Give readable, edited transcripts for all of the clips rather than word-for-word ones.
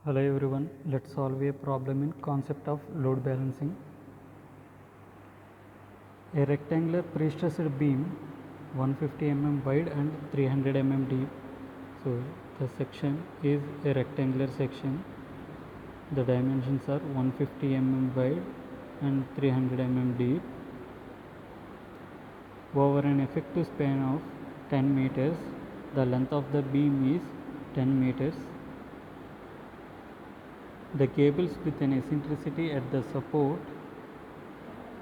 Hello everyone, let's solve a problem in concept of load balancing. A rectangular pre-stressed beam 150 mm wide and 300 mm deep. So the section is a rectangular section. The dimensions are 150 mm wide and 300 mm deep. Over an effective span of 10 meters, the length of the beam is 10 meters. The cables with an eccentricity at the support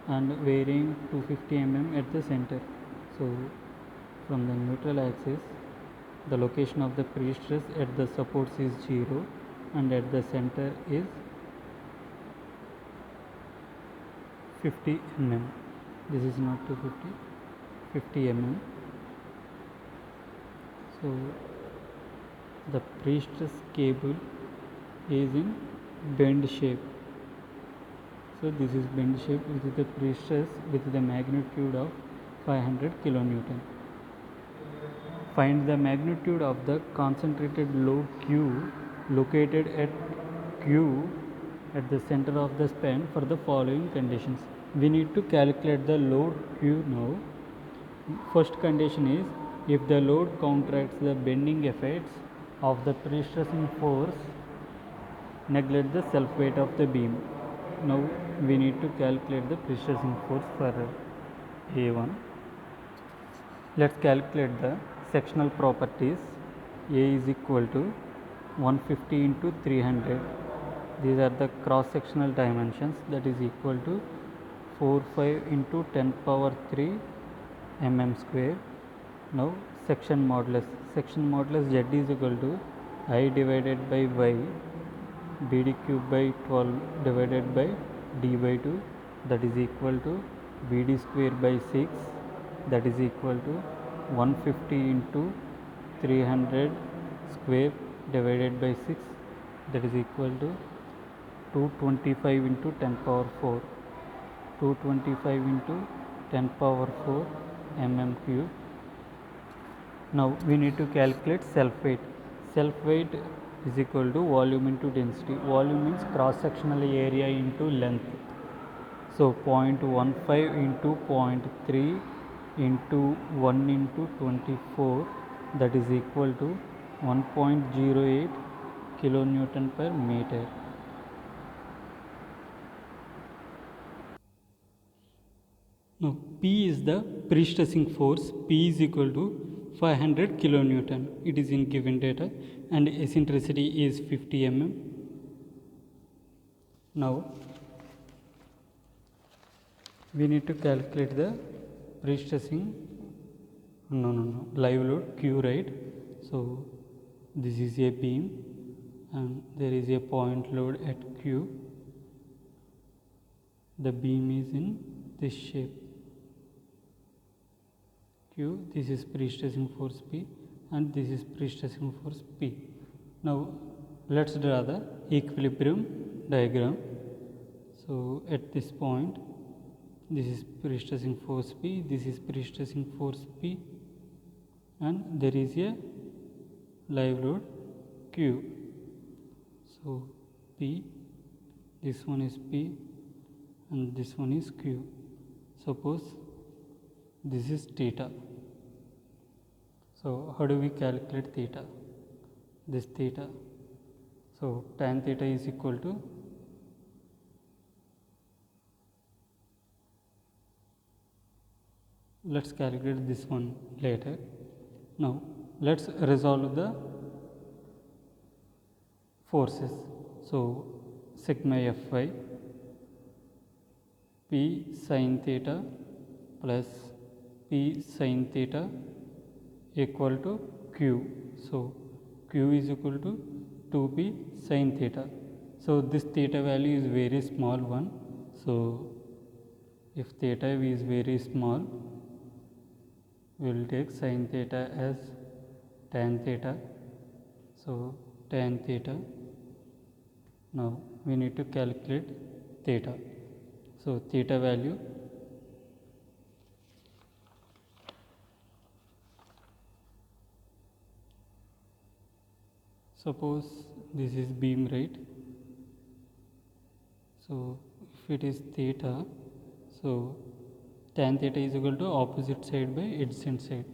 and varying 250 mm at the center. So from the neutral axis, the location of the pre-stress at the supports is 0 and at the center is 50 mm. This is not 250, 50 mm. So the pre-stress cable is in bend shape. So this is bend shape with the pre-stress with the magnitude of 500 kilonewton. Find the magnitude of the concentrated load Q located at Q at the center of the span for the following conditions. We need to calculate the load Q now. First condition is if the load counteracts the bending effects of the pre-stressing force, neglect the self weight of the beam. Now we need to calculate the pre-stressing force for A1. Let's calculate the sectional properties. A is equal to 150 into 300. These are the cross sectional dimensions, that is equal to 45 into 10 power 3 mm square. Now section modulus. Section modulus Z is equal to I divided by Y, BD cube by 12 divided by D by 2, that is equal to BD square by 6, that is equal to 150 into 300 square divided by 6, that is equal to 225 into 10 power 4, 225 into 10 power 4 mm cube. Now we need to calculate self weight. Self weight is equal to volume into density. Volume means cross sectional area into length. So 0.15 into 0.3 into 1 into 24, that is equal to 1.08 kilonewton per meter. Now P is the pre-stressing force. P is equal to 500 kilonewton. It is in given data and eccentricity is 50 mm. Now we need to calculate the pre-stressing live load Q, right? So this is a beam and there is a point load at Q. The beam is in this shape Q. This is pre-stressing force P and this is pre-stressing force P. Now let's draw the equilibrium diagram. So at this point, this is pre-stressing force P, this is pre-stressing force P, and there is a live load Q. So P, this one is P and this one is Q. Suppose this is theta. So how do we calculate theta? This theta. So tan theta is equal to let's calculate this one later. Now let's resolve the forces. So sigma Fy P sin theta plus P sin theta equal to Q. So Q is equal to 2P sin theta. So this theta value is very small one. So if theta is very small, we will take sin theta as tan theta. So tan theta. Now we need to calculate theta. So theta value suppose this is beam, right? So if it is theta, so tan theta is equal to opposite side by adjacent side.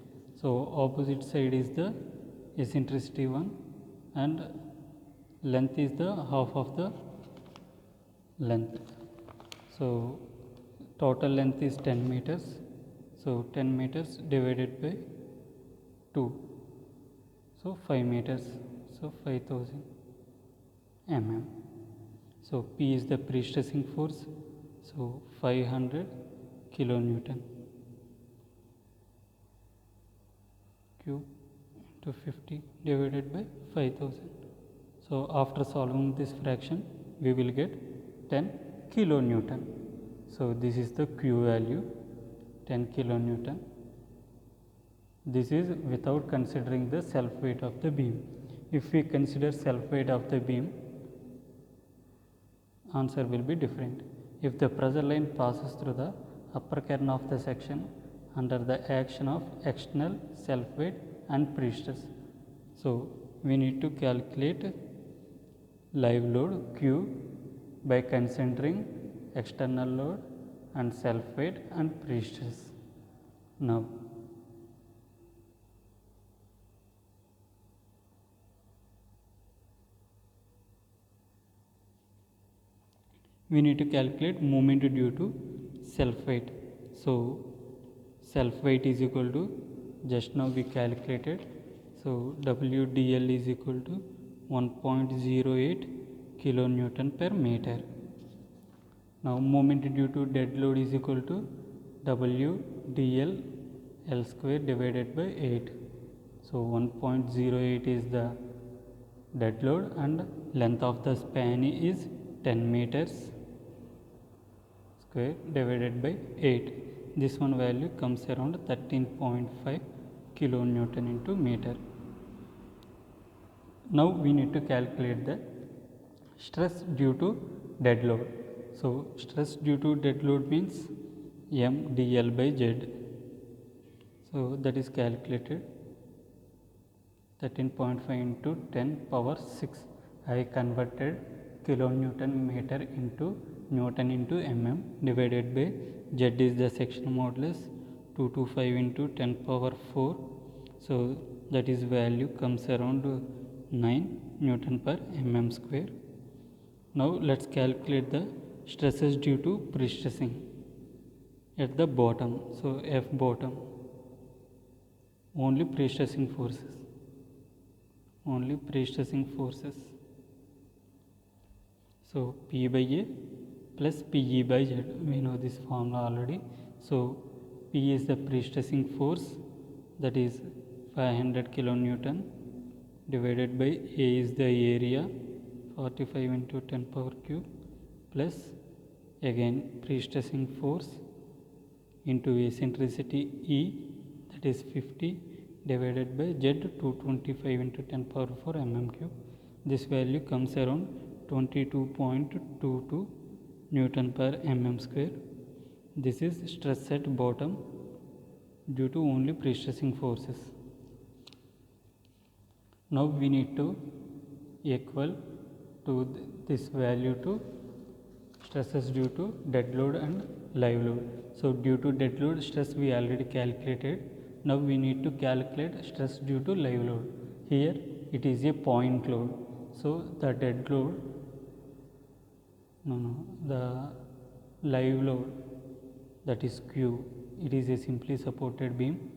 So opposite side is the eccentricity one and length is the half of the length. So total length is 10 meters. So 10 meters divided by 2, so 5 meters, so 5000 mm. So P is the pre-stressing force, so 500 kilonewton cube into 50 divided by 5000. So after solving this fraction we will get 10 kilonewton. So this is the Q value, 10 kilonewton. This is without considering the self weight of the beam. If we consider self weight of the beam, answer will be different. If the pressure line passes through the upper kern of the section under the action of external self weight and pre-stress, so we need to calculate live load Q by considering external load and self weight and pre-stress. Now we need to calculate moment due to self weight. So self weight is equal to, just now we calculated, so WDL is equal to 1.08 kilonewton per meter. Now moment due to dead load is equal to WDL L square divided by 8. So 1.08 is the dead load and length of the span is 10 meters square divided by 8. This one value comes around 13.5 kilonewton into meter. Now we need to calculate the stress due to dead load. So stress due to dead load means MdL by Z. So that is calculated 13.5 into 10 power 6. I converted kilonewton meter into Newton into mm divided by Z is the section modulus 225 into 10 power 4. So that is value comes around 9 Newton per mm square. Now let's calculate the stresses due to pre-stressing at the bottom. So F bottom, only pre-stressing forces, only pre-stressing forces. So P by A plus PE by Z, we know this formula already. So P is the pre-stressing force, that is 500 kilonewton divided by A is the area 45 into 10 power cube plus again pre-stressing force into eccentricity E, that is 50 divided by Z 225 into 10 power 4 mm cube. This value comes around 22.22 Newton per mm square. This is stress at bottom due to only pre-stressing forces. Now we need to equal to this value to stresses due to dead load and live load. So due to dead load stress we already calculated. Now we need to calculate stress due to live load. Here it is a point load. So the dead load, the live load, that is Q, it is a simply supported beam.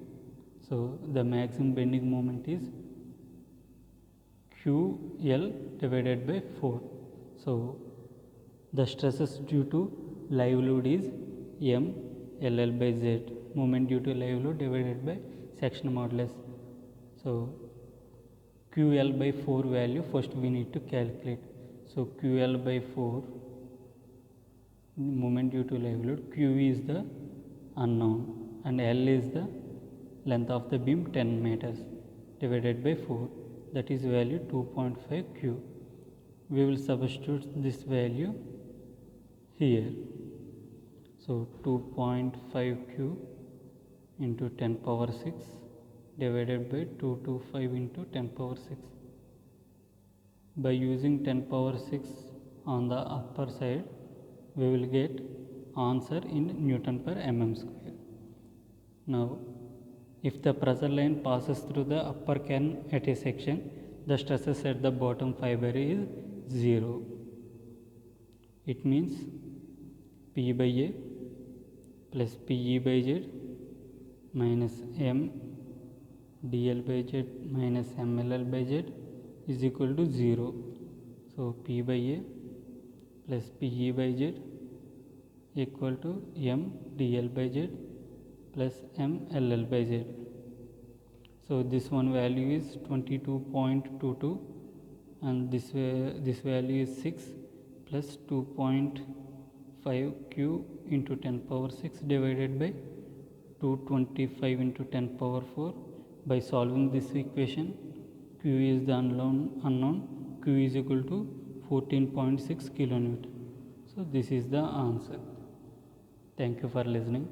So the maximum bending moment is QL divided by 4. So the stresses due to live load is MLL by Z, moment due to live load divided by section modulus. So QL by 4 value first we need to calculate. So QL by 4, moment due to live load, Q is the unknown and L is the length of the beam 10 meters divided by 4, that is value 2.5 Q. We will substitute this value here. So 2.5 Q into 10 power 6 divided by 225 into 10 power 6. by using 10 power 6 on the upper side, we will get answer in Newton per mm square. Now, if the pressure line passes through the upper can at a section, the stresses at the bottom fiber is 0. It means P by A plus PE by Z minus M dl by Z minus MLL by Z is equal to 0. So P by A plus PE by Z equal to M dl by Z plus MLL by Z. So this one value is 22.22 and this value is 6 plus 2.5 q into 10 power 6 divided by 225 into 10 power 4. By solving this equation, q is the unknown, q is equal to 14.6 kilonewton. So this is the answer. Thank you for listening.